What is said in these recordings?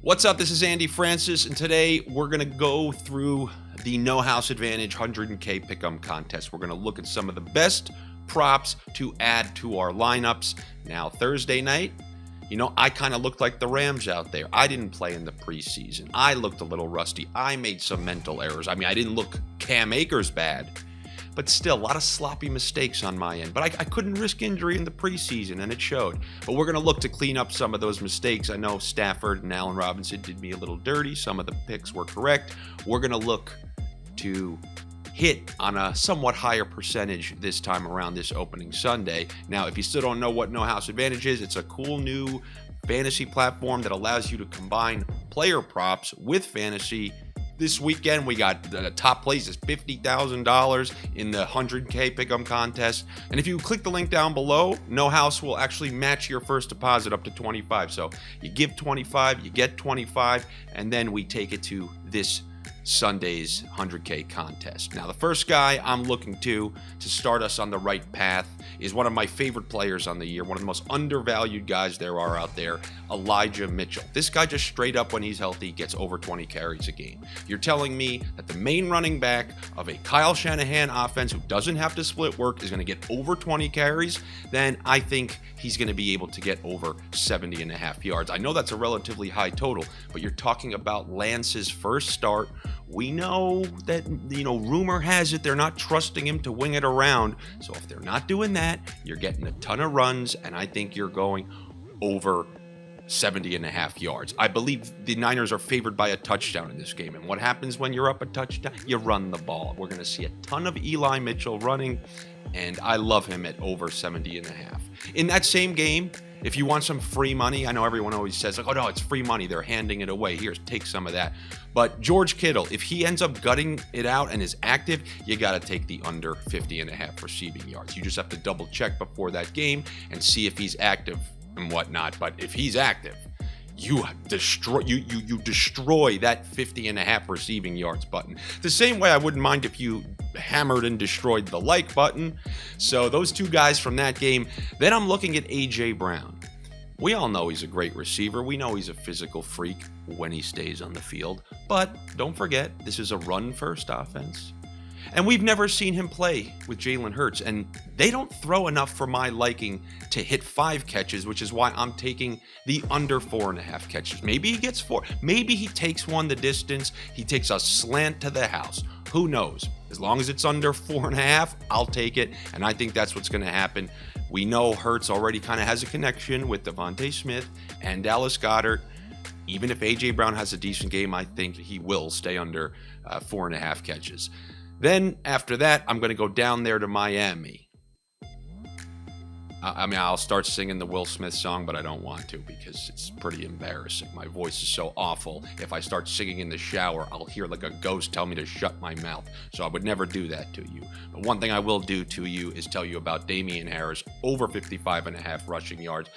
What's up? This is Andy Francess, and today we're going to go through the No House Advantage 100K Pick'em contest. We're going to look at some of the best props to add to our lineups. Now, Thursday night, I kind of looked like the Rams out there. I didn't play in the preseason. I looked a little rusty. I made some mental errors. I didn't look Cam Akers bad, but still, a lot of sloppy mistakes on my end. But I couldn't risk injury in the preseason, and it showed. But we're going to look to clean up some of those mistakes. I know Stafford and Allen Robinson did me a little dirty. Some of the picks were correct. We're going to look to hit on a somewhat higher percentage this time around this opening Sunday. Now, if you still don't know what No House Advantage is, it's a cool new fantasy platform that allows you to combine player props with fantasy. This weekend, we got the top place is $50,000 in the 100K Pick'em contest. And if you click the link down below, No House will actually match your first deposit up to $25. So you give $25, you get $25, and then we take it to this Sunday's 100K contest. Now, the first guy I'm looking to start us on the right path is one of my favorite players on the year, one of the most undervalued guys there are out there, Elijah Mitchell. This guy just straight up, when he's healthy, gets over 20 carries a game. You're telling me that the main running back of a Kyle Shanahan offense who doesn't have to split work is going to get over 20 carries? Then I think he's going to be able to get over 70 and a half yards. I know that's a relatively high total, but you're talking about Lance's first start. We know that, rumor has it they're not trusting him to wing it around. So if they're not doing that, you're getting a ton of runs, and I think you're going over 70 and a half yards. I believe the Niners are favored by a touchdown in this game. And what happens when you're up a touchdown? You run the ball. We're going to see a ton of Eli Mitchell running, and I love him at over 70 and a half. In that same game, if you want some free money, I know everyone always says, oh no, it's free money. They're handing it away. Here, take some of that. But George Kittle, if he ends up gutting it out and is active, you got to take the under 50 and a half receiving yards. You just have to double check before that game and see if he's active and whatnot. But if he's active, you destroy that 50 and a half receiving yards button. The same way I wouldn't mind if you hammered and destroyed the like button. So those two guys from that game. Then I'm looking at A.J. Brown. We all know he's a great receiver. We know he's a physical freak when he stays on the field. But don't forget, this is a run-first offense. And we've never seen him play with Jalen Hurts, and they don't throw enough for my liking to hit 5 catches, which is why I'm taking the under 4.5 catches. Maybe he gets 4. Maybe he takes one the distance. He takes a slant to the house. Who knows? As long as it's under 4.5, I'll take it, and I think that's what's going to happen. We know Hurts already kind of has a connection with Devontae Smith and Dallas Goedert. Even if A.J. Brown has a decent game, I think he will stay under 4.5 catches. Then after that, I'm going to go down there to Miami. I'll start singing the Will Smith song, but I don't want to because it's pretty embarrassing. My voice is so awful. If I start singing in the shower, I'll hear like a ghost tell me to shut my mouth. So I would never do that to you. But one thing I will do to you is tell you about Damien Harris, over 55 and a half rushing yards.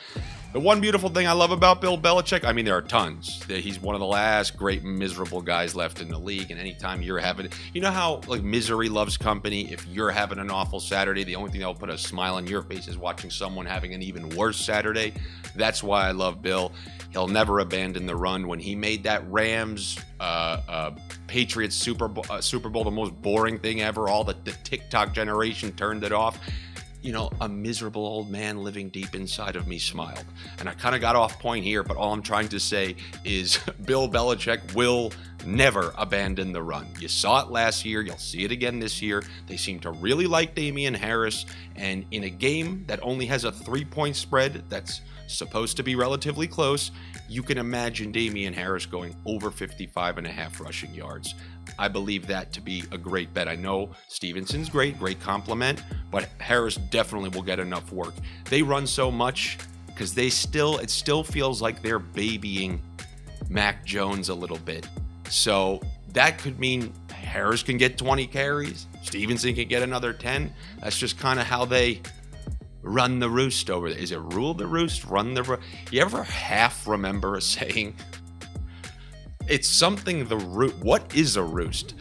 The one beautiful thing I love about Bill Belichick, there are tons. He's one of the last great miserable guys left in the league. And anytime you're having, how misery loves company? If you're having an awful Saturday, the only thing that will put a smile on your face is watching someone having an even worse Saturday. That's why I love Bill. He'll never abandon the run. When he made that Rams Patriots Super Bowl, the most boring thing ever, all the TikTok generation turned it off. A miserable old man living deep inside of me smiled. And I kind of got off point here, but all I'm trying to say is Bill Belichick will never abandon the run. You saw it last year. You'll see it again this year. They seem to really like Damien Harris. And in a game that only has a 3-point spread that's supposed to be relatively close, you can imagine Damien Harris going over 55 and a half rushing yards. I believe that to be a great bet. I know Stevenson's great compliment, but Harris definitely will get enough work. They run so much because it still feels like they're babying Mac Jones a little bit. So that could mean Harris can get 20 carries, Stevenson can get another 10. That's just kind of how they run the roost over there. Is it rule the roost, run the roost? You ever half remember a saying? It's something the root. What is a roost?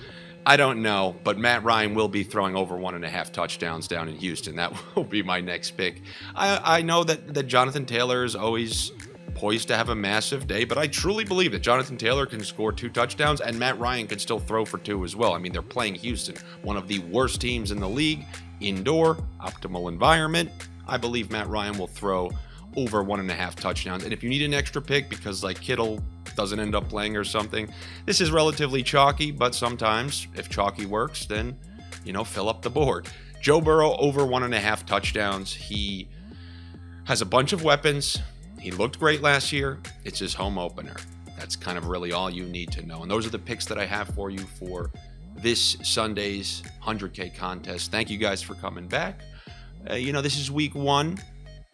I don't know, but Matt Ryan will be throwing over 1.5 touchdowns down in Houston. That will be my next pick. I know that Jonathan Taylor is always poised to have a massive day, but I truly believe that Jonathan Taylor can score 2 touchdowns and Matt Ryan can still throw for 2 as well. I mean, they're playing Houston, one of the worst teams in the league, indoor, optimal environment. I believe Matt Ryan will throw over 1.5 touchdowns. And if you need an extra pick because like Kittle doesn't end up playing or something, this is relatively chalky, but sometimes if chalky works, then, fill up the board. Joe Burrow over 1.5 touchdowns. He has a bunch of weapons. He looked great last year. It's his home opener. That's kind of really all you need to know. And those are the picks that I have for you for this Sunday's 100K contest. Thank you guys for coming back. This is week 1.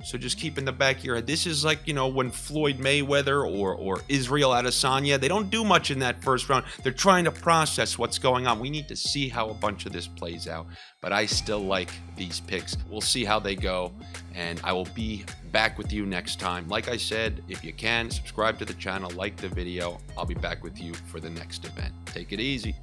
So just keep in the back of your head, this is like, when Floyd Mayweather or Israel Adesanya, they don't do much in that first round. They're trying to process what's going on. We need to see how a bunch of this plays out. But I still like these picks. We'll see how they go. And I will be back with you next time. Like I said, if you can, subscribe to the channel, like the video. I'll be back with you for the next event. Take it easy.